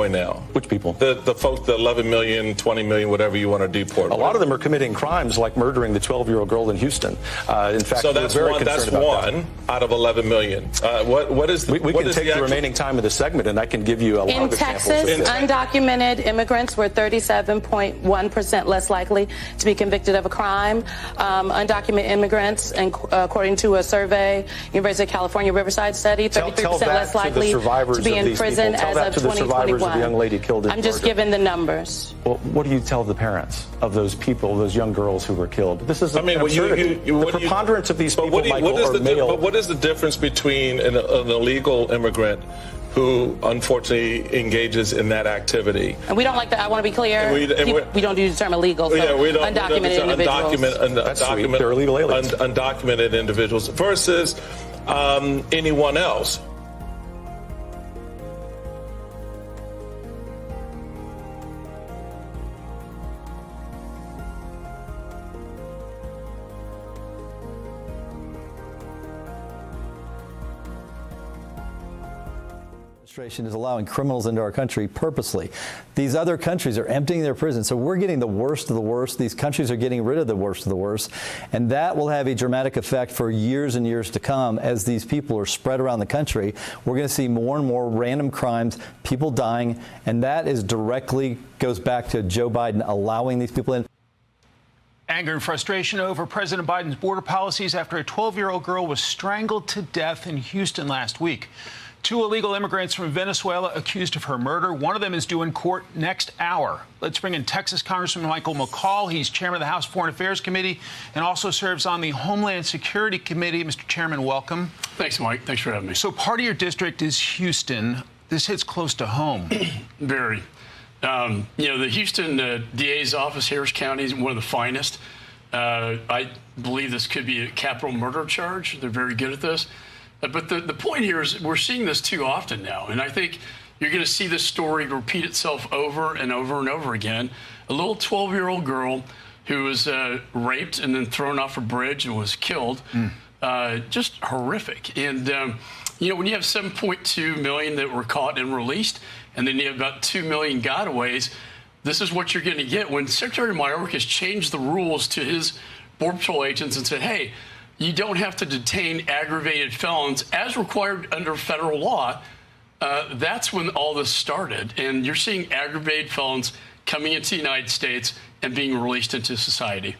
now? Which people? The folks, the 11 million, 20 million, whatever you want to deport. A lot of them are committing crimes like murdering the 12-year-old girl in Houston. In fact, so that's we're very one. concerned That's about one that. out of 11 million. What is? We can take the remaining time of the segment, and I can give you a lot of examples. In Texas, undocumented immigrants were 37.1% less likely to be convicted of a crime. Undocumented immigrants, and according to a survey, University of California Riverside study, 33% less likely to be in prison as of 2021. The young lady killed in I'm just giving the numbers. Well, what do you tell the parents of those people, those young girls who were killed? This is absurdity. The preponderance of these people, Michael, are male. But what is the difference between an illegal immigrant who unfortunately engages in that activity? And we don't like that. I want to be clear. We don't use the term illegal. So yeah, we don't. Undocumented individuals. They're illegal aliens. Undocumented individuals versus anyone else. Is allowing criminals into our country purposely. These other countries are emptying their prisons, so we're getting the worst of the worst. These countries are getting rid of the worst of the worst, and that will have a dramatic effect for years and years to come as these people are spread around the country. We're going to see more and more random crimes, people dying, and that is directly goes back to Joe Biden allowing these people in. Anger and frustration over President Biden's border policies after a 12-year-old girl was strangled to death in Houston last week. 2 illegal immigrants from Venezuela accused of her murder. One of them is due in court next hour. Let's bring in Texas Congressman Michael McCaul. He's chairman of the House Foreign Affairs Committee and also serves on the Homeland Security Committee. Mr. Chairman, welcome. Thanks, Mike. Thanks for having me. So part of your district is Houston. This hits close to home. Very. The Houston DA's office, Harris County, is one of the finest. I believe this could be a capital murder charge. They're very good at this. But the point here is we're seeing this too often now. And I think you're going to see this story repeat itself over and over and over again. A little 12-year-old girl who was raped and then thrown off a bridge and was killed. Just horrific. And, when you have 7.2 million that were caught and released, and then you have about 2 million gotaways, this is what you're going to get. When Secretary Mayorkas changed the rules to his Border Patrol agents and said, hey, you don't have to detain aggravated felons as required under federal law. That's when all this started. And you're seeing aggravated felons coming into the United States and being released into society.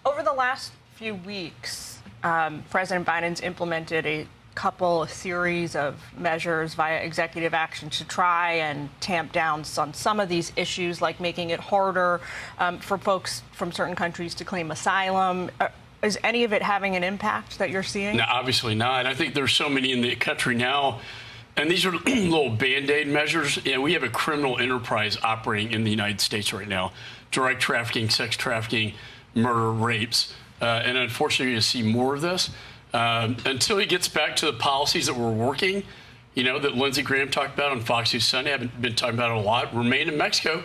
Over the last few weeks, President Biden's implemented a series of measures via executive action to try and tamp down on some of these issues, like making it harder for folks from certain countries to claim asylum. Is any of it having an impact that you're seeing? No, obviously not. I think there's so many in the country now, and these are little Band-Aid measures. We have a criminal enterprise operating in the United States right now. Direct trafficking, sex trafficking, murder, rapes. And unfortunately, you're going to see more of this. Until he gets back to the policies that were working, that Lindsey Graham talked about on Fox News Sunday. I haven't been talking about it a lot. Remain in Mexico.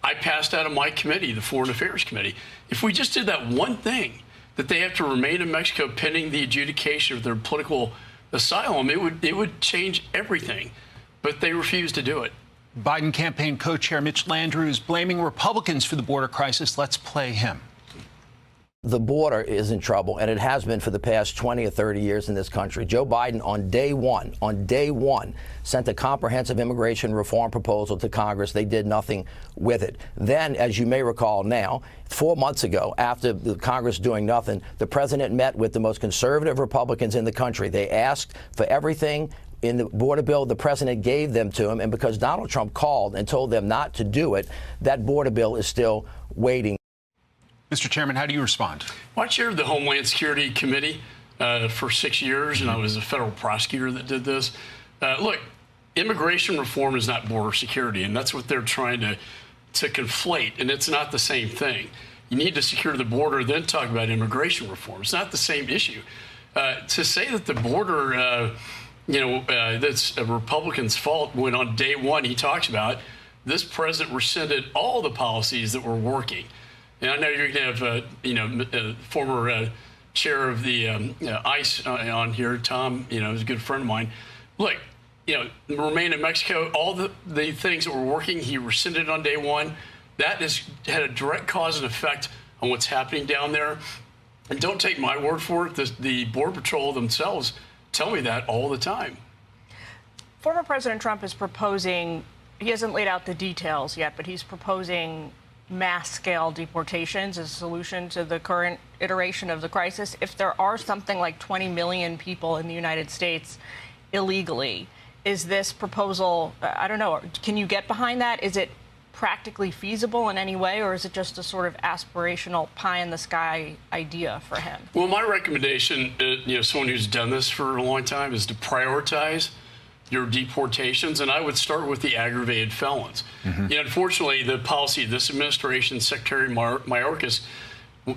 I passed out of my committee, the Foreign Affairs Committee. If we just did that one thing, that they have to remain in Mexico pending the adjudication of their political asylum, it would change everything. But they refuse to do it. Biden campaign co-chair Mitch Landrieu is blaming Republicans for the border crisis. Let's play him. The border is in trouble, and it has been for the past 20 or 30 years in this country. Joe Biden, on day one, sent a comprehensive immigration reform proposal to Congress. They did nothing with it. Then, as you may recall now, 4 months ago, after the Congress doing nothing, the president met with the most conservative Republicans in the country. They asked for everything in the border bill. The president gave them to him, and because Donald Trump called and told them not to do it, that border bill is still waiting. Mr. Chairman, how do you respond? Well, I chaired the Homeland Security Committee for 6 years, and I was a federal prosecutor that did this. Look, immigration reform is not border security, and that's what they're trying to conflate, and it's not the same thing. You need to secure the border, then talk about immigration reform. It's not the same issue. To say that the border, that's a Republican's fault when on day one he talks about this president rescinded all the policies that were working. And I know you're going to have, former chair of the ICE on here, Tom, is a good friend of mine. Look, remain in Mexico. All the things that were working, he rescinded on day one. That has had a direct cause and effect on what's happening down there. And don't take my word for it. The Border Patrol themselves tell me that all the time. Former President Trump is proposing, he hasn't laid out the details yet, but he's proposing mass-scale deportations as a solution to the current iteration of the crisis. If there are something like 20 million people in the United States illegally, is this proposal, I don't know, can you get behind that? Is it practically feasible in any way, or is it just a sort of aspirational pie-in-the-sky idea for him? Well, my recommendation, someone who's done this for a long time, is to prioritize your deportations, and I would start with the aggravated felons. Unfortunately, the policy of this administration, Secretary Mayorkas,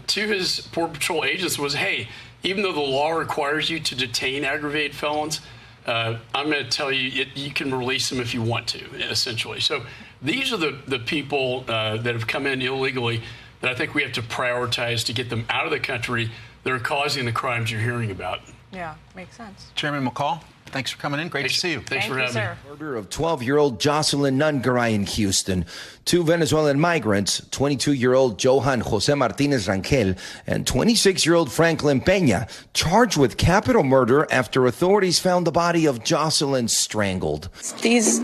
to his Border Patrol agents was, hey, even though the law requires you to detain aggravated felons, I'm going to tell you, you can release them if you want to, essentially. So these are the people that have come in illegally that I think we have to prioritize to get them out of the country that are causing the crimes you're hearing about. Yeah, makes sense. Chairman McCall, thanks for coming in. Great to see you. Thanks for having me. Murder of 12-year-old Jocelyn Nungaray in Houston. Two Venezuelan migrants, 22-year-old Johan Jose Martinez Rangel and 26-year-old Franklin Peña, charged with capital murder after authorities found the body of Jocelyn strangled. These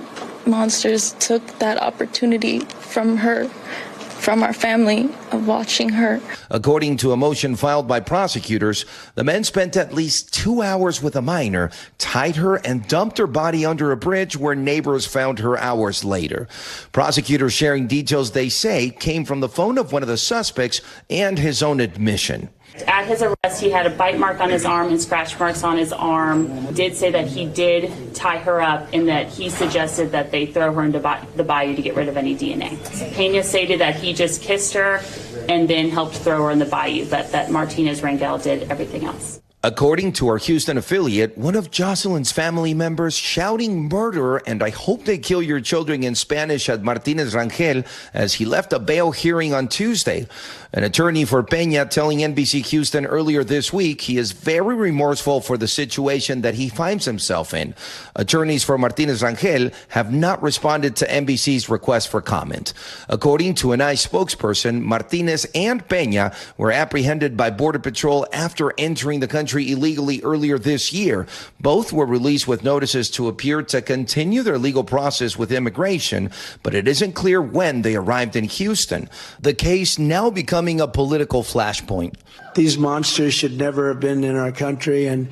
monsters took that opportunity from her, from our family, of watching her. According to a motion filed by prosecutors, the men spent at least 2 hours with a minor, tied her, and dumped her body under a bridge where neighbors found her hours later. Prosecutors sharing details they say came from the phone of one of the suspects and his own admission. At his arrest, he had a bite mark on his arm and scratch marks on his arm. Did say that he did tie her up and that he suggested that they throw her into the bayou to get rid of any DNA. Peña stated that he just kissed her and then helped throw her in the bayou, but that Martinez Rangel did everything else. According to our Houston affiliate, one of Jocelyn's family members shouting murder and I hope they kill your children in Spanish at Martinez Rangel as he left a bail hearing on Tuesday. An attorney for Peña telling NBC Houston earlier this week he is very remorseful for the situation that he finds himself in. Attorneys for Martinez Rangel have not responded to NBC's request for comment. According to an ICE spokesperson, Martinez and Peña were apprehended by Border Patrol after entering the country illegally earlier this year. Both were released with notices to appear to continue their legal process with immigration, but it isn't clear when they arrived in Houston. The case now becoming a political flashpoint. These monsters should never have been in our country, and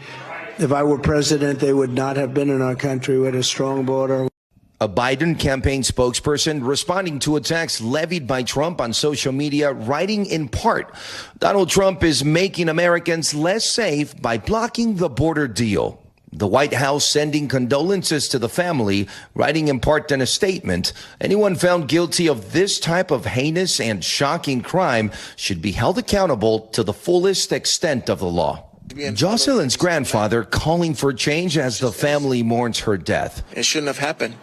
if I were president, they would not have been in our country with a strong border. A Biden campaign spokesperson responding to attacks levied by Trump on social media, writing in part, Donald Trump is making Americans less safe by blocking the border deal. The White House sending condolences to the family, writing in part in a statement, anyone found guilty of this type of heinous and shocking crime should be held accountable to the fullest extent of the law. Jocelyn's grandfather calling for change as the family mourns her death. It shouldn't have happened.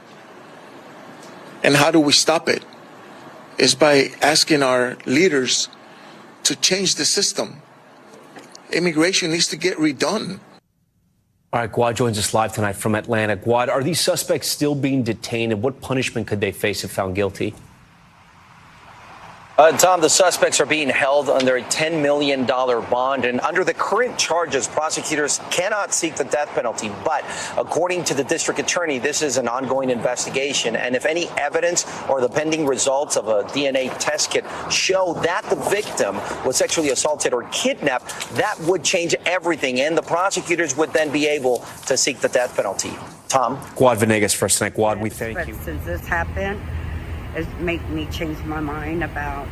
And how do we stop it? Is by asking our leaders to change the system. Immigration needs to get redone. All right, Guad joins us live tonight from Atlanta. Guad, are these suspects still being detained, and what punishment could they face if found guilty? Tom, the suspects are being held under a $10 million bond, and under the current charges, prosecutors cannot seek the death penalty. But according to the district attorney, this is an ongoing investigation, and if any evidence or the pending results of a DNA test kit show that the victim was sexually assaulted or kidnapped, that would change everything, and the prosecutors would then be able to seek the death penalty. Tom? Guad Venegas for us tonight. Guad, we thank you. Since this happened, it made me change my mind about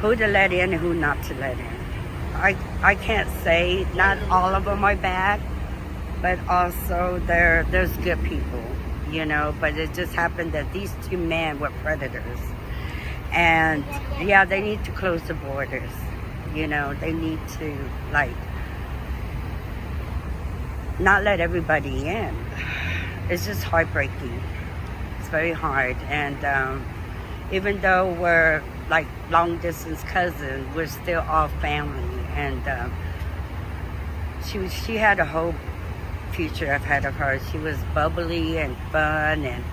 who to let in and who not to let in. I can't say not all of them are bad, but also there's good people, you know, but it just happened that these two men were predators. And yeah, they need to close the borders. You know, they need to, like, not let everybody in. It's just heartbreaking. Very hard, and even though we're like long distance cousins, we're still all family. And she had a whole future ahead of her. She was bubbly and fun, and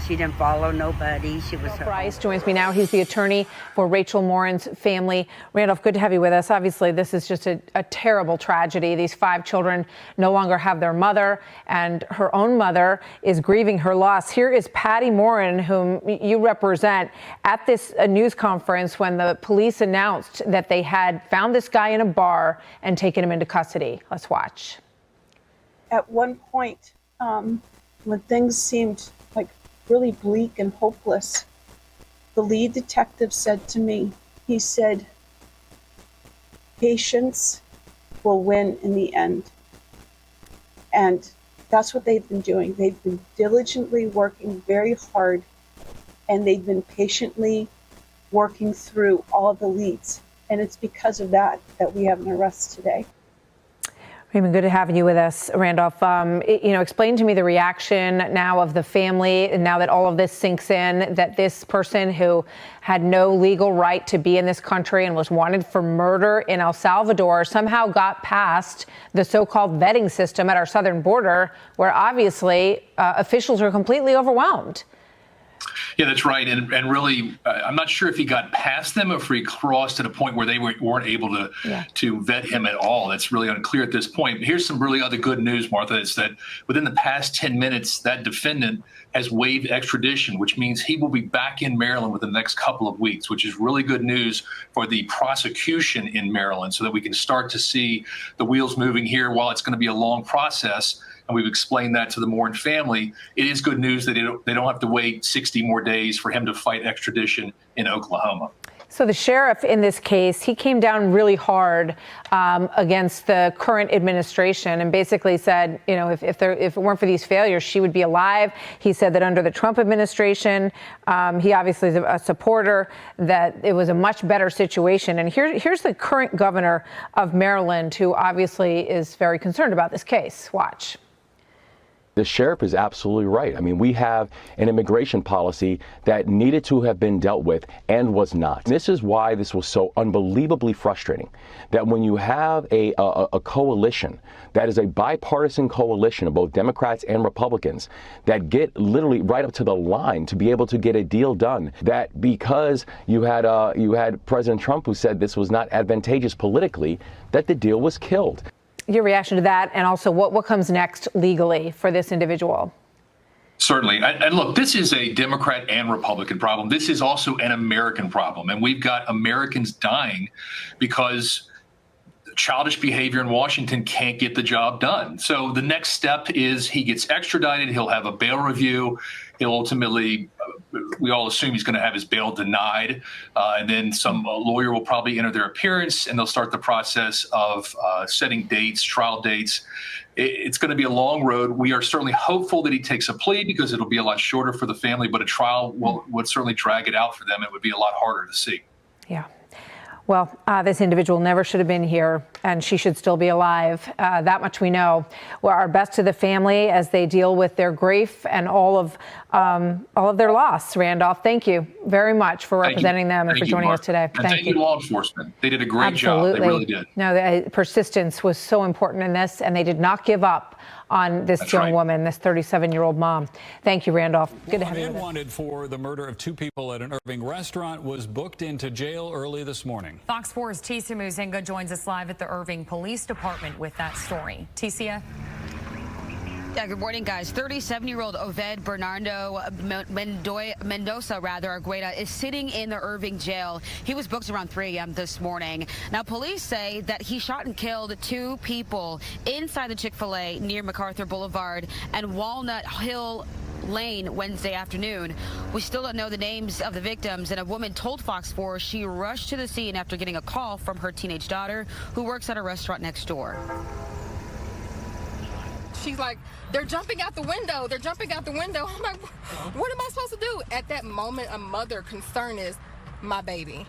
she didn't follow nobody. She was. Bryce joins me now. He's the attorney for Rachel Morin's family. Randolph, good to have you with us. Obviously, this is just a terrible tragedy. These 5 children no longer have their mother, and her own mother is grieving her loss. Here is Patty Morin, whom you represent, at this news conference when the police announced that they had found this guy in a bar and taken him into custody. Let's watch. At one point, when things seemed like really bleak and hopeless, the lead detective said to me, he said, patience will win in the end. And that's what they've been doing. They've been diligently working very hard, and they've been patiently working through all the leads. And it's because of that that we have an arrest today. Raymond, good to have you with us, Randolph. Explain to me the reaction now of the family, and now that all of this sinks in, that this person who had no legal right to be in this country and was wanted for murder in El Salvador somehow got past the so-called vetting system at our southern border, where obviously officials are completely overwhelmed. Yeah, that's right. And really, I'm not sure if he got past them or if he crossed at a point where they weren't able to vet him at all. That's really unclear at this point. But here's some really other good news, Martha, is that within the past 10 minutes, that defendant has waived extradition, which means he will be back in Maryland within the next couple of weeks, which is really good news for the prosecution in Maryland, so that we can start to see the wheels moving here. While it's going to be a long process, and we've explained that to the Morin family, it is good news that they don't have to wait 60 more days for him to fight extradition in Oklahoma. So the sheriff in this case, he came down really hard against the current administration and basically said, if it weren't for these failures, she would be alive. He said that under the Trump administration, he obviously is a supporter, that it was a much better situation. And here's the current governor of Maryland, who obviously is very concerned about this case. Watch. The sheriff is absolutely right. I mean, we have an immigration policy that needed to have been dealt with and was not. This is why this was so unbelievably frustrating, that when you have a coalition that is a bipartisan coalition of both Democrats and Republicans that get literally right up to the line to be able to get a deal done, that because you had President Trump who said this was not advantageous politically, that the deal was killed. Your reaction to that, and also what comes next legally for this individual? Certainly. And look, this is a Democrat and Republican problem. This is also an American problem. And we've got Americans dying because childish behavior in Washington can't get the job done. So the next step is he gets extradited. He'll have a bail review. He'll ultimately, we all assume he's going to have his bail denied. And then some lawyer will probably enter their appearance, and they'll start the process of setting dates, trial dates. It's going to be a long road. We are certainly hopeful that he takes a plea because it'll be a lot shorter for the family, but a trial would certainly drag it out for them. It would be a lot harder to see. Yeah. Well, this individual never should have been here, and she should still be alive. That much we know. Well, our best to the family as they deal with their grief and all of their loss. Randolph, thank you very much for representing them and for joining us today. And thank you to law enforcement. They did a great job. They really did. No, the persistence was so important in this, and they did not give up on this young woman, this 37-year-old mom. Thank you, Randolph. Good to have you. A man wanted for the murder of 2 people at an Irving restaurant was booked into jail early this morning. Fox 4's Tisia Muzinga joins us live at the Irving Police Department with that story. Tisia? Yeah, good morning, guys. 37-year-old Oved Bernardo Mendoza, Argueta, is sitting in the Irving jail. He was booked around 3 a.m. this morning. Now, police say that he shot and killed 2 people inside the Chick-fil-A near MacArthur Boulevard and Walnut Hill Lane Wednesday afternoon. We still don't know the names of the victims, and a woman told Fox 4 she rushed to the scene after getting a call from her teenage daughter, who works at a restaurant next door. She's like, they're jumping out the window. They're jumping out the window. I'm like, what am I supposed to do? At that moment, a mother concern is my baby.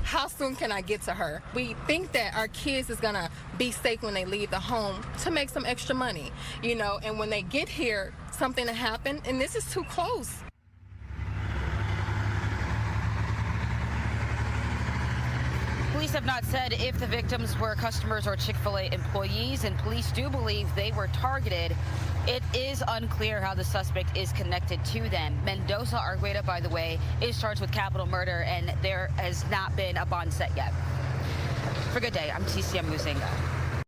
How soon can I get to her? We think that our kids is gonna be safe when they leave the home to make some extra money, and when they get here, something to happen, and this is too close. Police have not said if the victims were customers or Chick-fil-A employees, and police do believe they were targeted. It is unclear how the suspect is connected to them. Mendoza Argueta, by the way, is charged with capital murder, and there has not been a bond set yet. For Good Day, I'm TCM Muzinga.